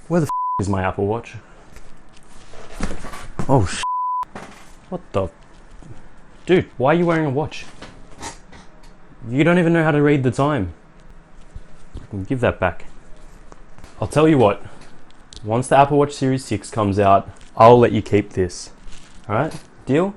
Where the is my Apple Watch? Oh what the? Dude, why are you wearing a watch? You don't even know how to read the time. Give that back. I'll tell you what, once the Apple Watch Series 6 comes out, I'll let you keep this. Alright, deal?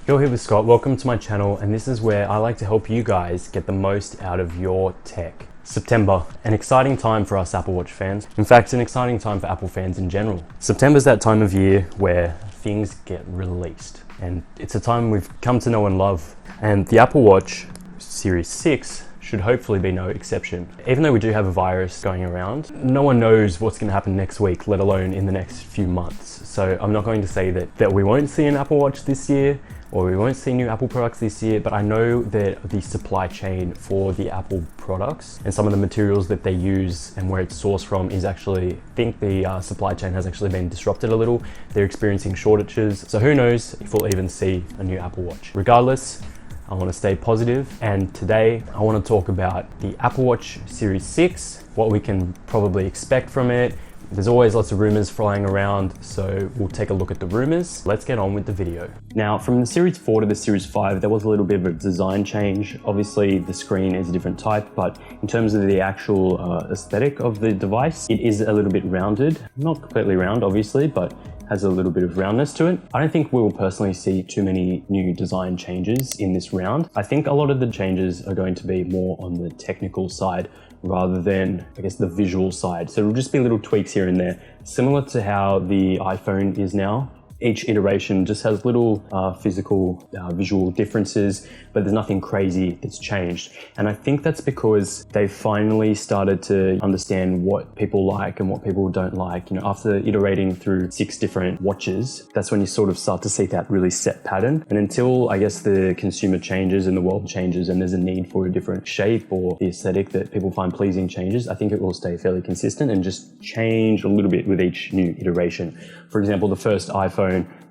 You're here with Scott, welcome to my channel, and this is where I like to help you guys get the most out of your tech. September, an exciting time for us Apple Watch fans. In fact, an exciting time for Apple fans in general. September's that time of year where things get released, and it's a time we've come to know and love. And the Apple Watch Series 6 should hopefully be no exception. Even though we do have a virus going around, no one knows what's going to happen next week, let alone in the next few months. So I'm not going to say that we won't see an Apple Watch this year, or we won't see new Apple products this year, but I know that the supply chain for the Apple products and some of the materials that they use and where it's sourced from is actually, I think the supply chain has actually been disrupted a little. They're experiencing shortages. So who knows if we'll even see a new Apple Watch. Regardless, I want to stay positive, and today I want to talk about the Apple Watch Series 6, what we can probably expect from it. There's always lots of rumors flying around, so we'll take a look at the rumors. Let's get on with the video. Now, from the Series 4 to the Series 5, there was a little bit of a design change. Obviously, the screen is a different type, but in terms of the actual aesthetic of the device, it is a little bit rounded. Not completely round, obviously, but has a little bit of roundness to it. I don't think we will personally see too many new design changes in this round. I think a lot of the changes are going to be more on the technical side rather than, I guess, the visual side. So it'll just be little tweaks here and there, similar to how the iPhone is now. Each iteration just has little physical, visual differences, but there's nothing crazy that's changed. And I think that's because they've finally started to understand what people like and what people don't like. You know, after iterating through 6 different watches, that's when you sort of start to see that really set pattern. And until, I guess, the consumer changes and the world changes and there's a need for a different shape or the aesthetic that people find pleasing changes, I think it will stay fairly consistent and just change a little bit with each new iteration. For example, the first iPhone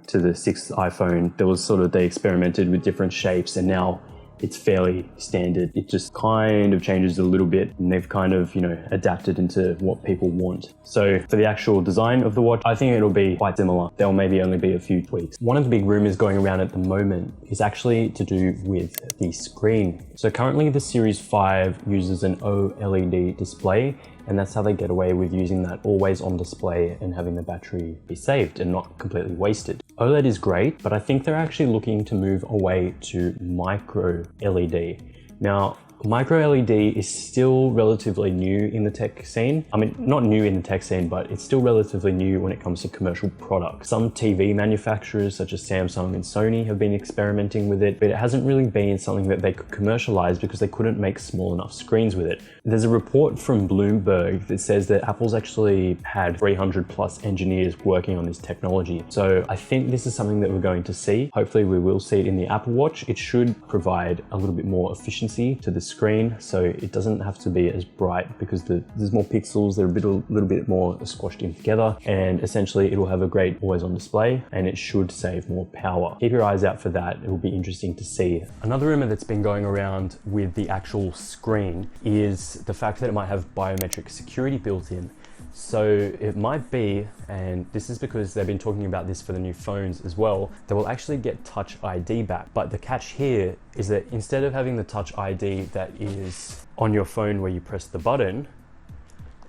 to the 6th iPhone, there was sort of, they experimented with different shapes, and now it's fairly standard. It just kind of changes a little bit, and they've kind of, you know, adapted into what people want. So for the actual design of the watch, I think it'll be quite similar. There'll maybe only be a few tweaks. One of the big rumors going around at the moment is actually to do with the screen. So currently the Series 5 uses an OLED display, and that's how they get away with using that always on display and having the battery be saved and not completely wasted. OLED is great, but I think they're actually looking to move away to micro LED. Now, micro LED is still relatively new in the tech scene. I mean, not new in the tech scene, but it's still relatively new when it comes to commercial products. Some TV manufacturers such as Samsung and Sony have been experimenting with it, but it hasn't really been something that they could commercialize because they couldn't make small enough screens with it. There's a report from Bloomberg that says that Apple's actually had 300 plus engineers working on this technology. So I think this is something that we're going to see. Hopefully we will see it in the Apple Watch. It should provide a little bit more efficiency to the screen, so it doesn't have to be as bright because there's more pixels, they're a little bit more squashed in together, and essentially it'll have a great always on display and it should save more power. Keep your eyes out for that, it will be interesting to see. Another rumor that's been going around with the actual screen is the fact that it might have biometric security built in. So it might be, and this is because they've been talking about this for the new phones as well, they will actually get Touch ID back. But the catch here is that instead of having the Touch ID that is on your phone where you press the button,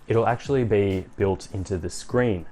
it'll actually be built into the screen.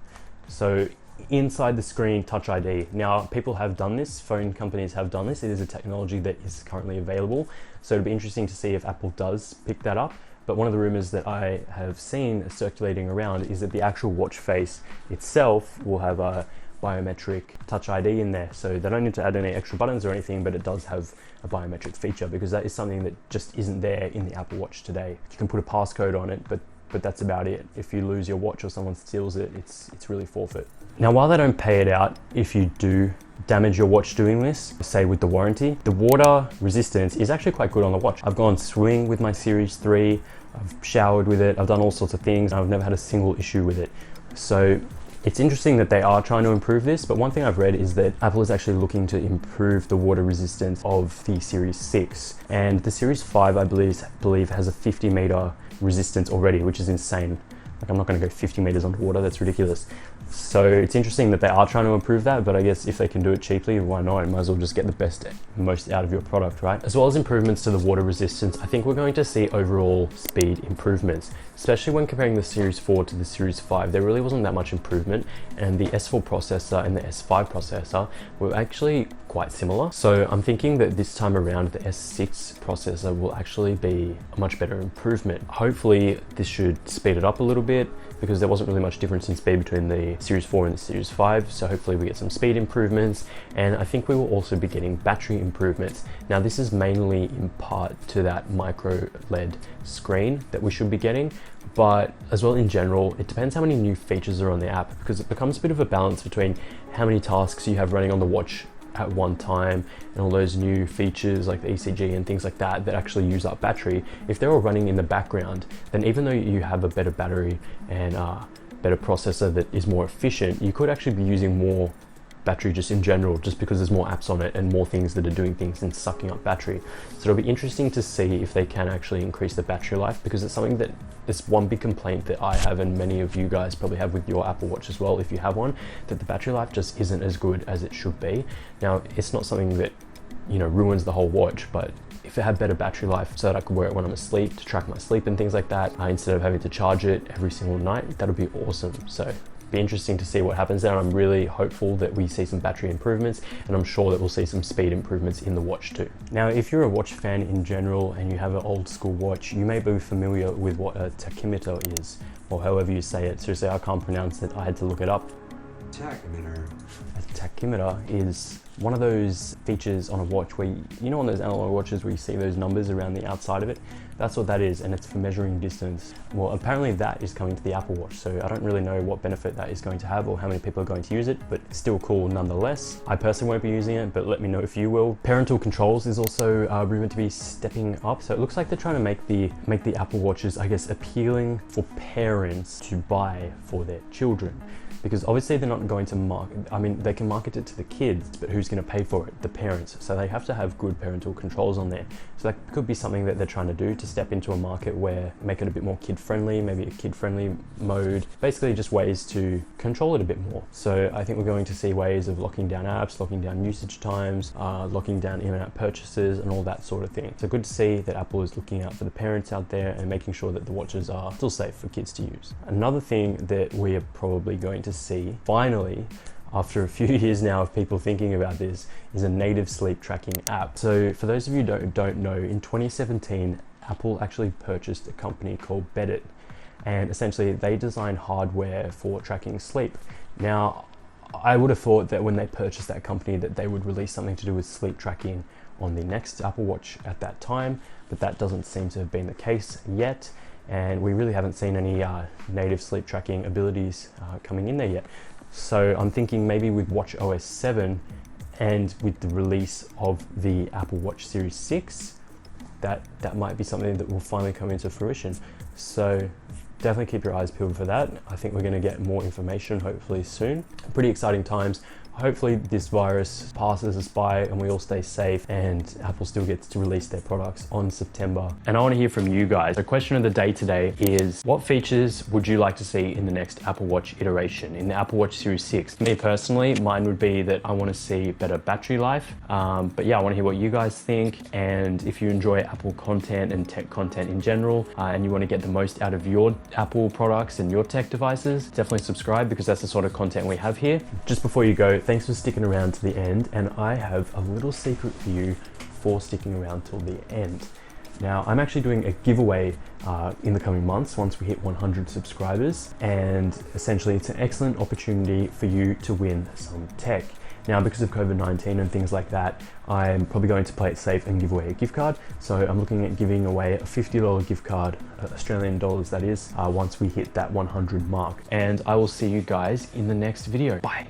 So inside the screen, Touch ID. Now, people have done this, phone companies have done this. It is a technology that is currently available. So it'll be interesting to see if Apple does pick that up. But one of the rumors that I have seen circulating around is that the actual watch face itself will have a biometric Touch ID in there. So they don't need to add any extra buttons or anything, but it does have a biometric feature because that is something that just isn't there in the Apple Watch today. You can put a passcode on it, but that's about it. If you lose your watch or someone steals it, it's really forfeit. Now, while they don't pay it out if you do damage your watch doing this, say with the warranty, the water resistance is actually quite good on the watch. I've gone swimming with my Series 3, I've showered with it, I've done all sorts of things, and I've never had a single issue with it. So it's interesting that they are trying to improve this, but one thing I've read is that Apple is actually looking to improve the water resistance of the Series 6. And the Series 5, I believe has a 50 meter resistance already, which is insane. Like, I'm not going to go 50 meters underwater, that's ridiculous. So it's interesting that they are trying to improve that, but I guess if they can do it cheaply, why not? Might as well just get the most out of your product, right? As well as improvements to the water resistance, I think we're going to see overall speed improvements, especially when comparing the Series 4 to the Series 5. There really wasn't that much improvement, and the S4 processor and the S5 processor were actually quite similar. So I'm thinking that this time around the S6 processor will actually be a much better improvement. Hopefully this should speed it up a little bit, because there wasn't really much difference in speed between the Series 4 and the Series 5. So hopefully we get some speed improvements, and I think we will also be getting battery improvements. Now this is mainly in part to that micro LED screen that we should be getting, but as well in general, it depends how many new features are on the app, because it becomes a bit of a balance between how many tasks you have running on the watch at one time and all those new features like the ECG and things like that that actually use up battery. If they're all running in the background, then even though you have a better battery and better processor that is more efficient, you could actually be using more battery just in general, just because there's more apps on it and more things that are doing things and sucking up battery. So it'll be interesting to see if they can actually increase the battery life, because it's something that it's one big complaint that I have, and many of you guys probably have with your Apple Watch as well, if you have one, that the battery life just isn't as good as it should be. Now, it's not something that, you know, ruins the whole watch, but if it had better battery life so that I could wear it when I'm asleep to track my sleep and things like that, instead of having to charge it every single night, that would be awesome. So be interesting to see what happens there. I'm really hopeful that we see some battery improvements, and I'm sure that we'll see some speed improvements in the watch too. Now, if you're a watch fan in general and you have an old school watch, you may be familiar with what a tachymeter is, or however you say it. Seriously, I can't pronounce it. I had to look it up. Tachymeter. A tachymeter is one of those features on a watch where, you know, on those analog watches where you see those numbers around the outside of it. That's what that is, and it's for measuring distance. Well, apparently that is coming to the Apple Watch, so I don't really know what benefit that is going to have or how many people are going to use it, but it's still cool nonetheless. I personally won't be using it, but let me know if you will. Parental controls is also rumored to be stepping up, so it looks like they're trying to make the Apple Watches, I guess, appealing for parents to buy for their children. Because obviously they're not going to they can market it to the kids, but who's going to pay for it? The parents. So they have to have good parental controls on there. So that could be something that they're trying to do to step into a market where make it a bit more kid-friendly, maybe a kid-friendly mode. Basically just ways to control it a bit more. So I think we're going to see ways of locking down apps, locking down usage times, locking down in-and-out purchases and all that sort of thing. So good to see that Apple is looking out for the parents out there and making sure that the watches are still safe for kids to use. Another thing that we are probably going to see finally, after a few years now of people thinking about this, is a native sleep tracking app. So for those of you who don't know, in 2017 Apple actually purchased a company called Bedit, and essentially they design hardware for tracking sleep. Now, I would have thought that when they purchased that company that they would release something to do with sleep tracking on the next Apple Watch at that time, but that doesn't seem to have been the case yet, and we really haven't seen any native sleep tracking abilities coming in there yet. So I'm thinking maybe with watchOS 7 and with the release of the Apple Watch Series 6, that might be something that will finally come into fruition. So definitely keep your eyes peeled for that. I think we're going to get more information hopefully soon. Pretty exciting times. Hopefully this virus passes us by and we all stay safe, and Apple still gets to release their products on September. And I want to hear from you guys. The question of the day today is, what features would you like to see in the next Apple Watch iteration, in the Apple Watch Series 6? Me personally, mine would be that I want to see better battery life. But yeah, I want to hear what you guys think. And if you enjoy Apple content and tech content in general, and you want to get the most out of your Apple products and your tech devices, definitely subscribe, because that's the sort of content we have here. Just before you go, thanks for sticking around to the end, and I have a little secret for you for sticking around till the end. Now, I'm actually doing a giveaway in the coming months once we hit 100 subscribers, and essentially it's an excellent opportunity for you to win some tech. Now, because of COVID-19 and things like that, I'm probably going to play it safe and give away a gift card. So I'm looking at giving away a $50 gift card, Australian dollars that is, once we hit that 100 mark. And I will see you guys in the next video. Bye.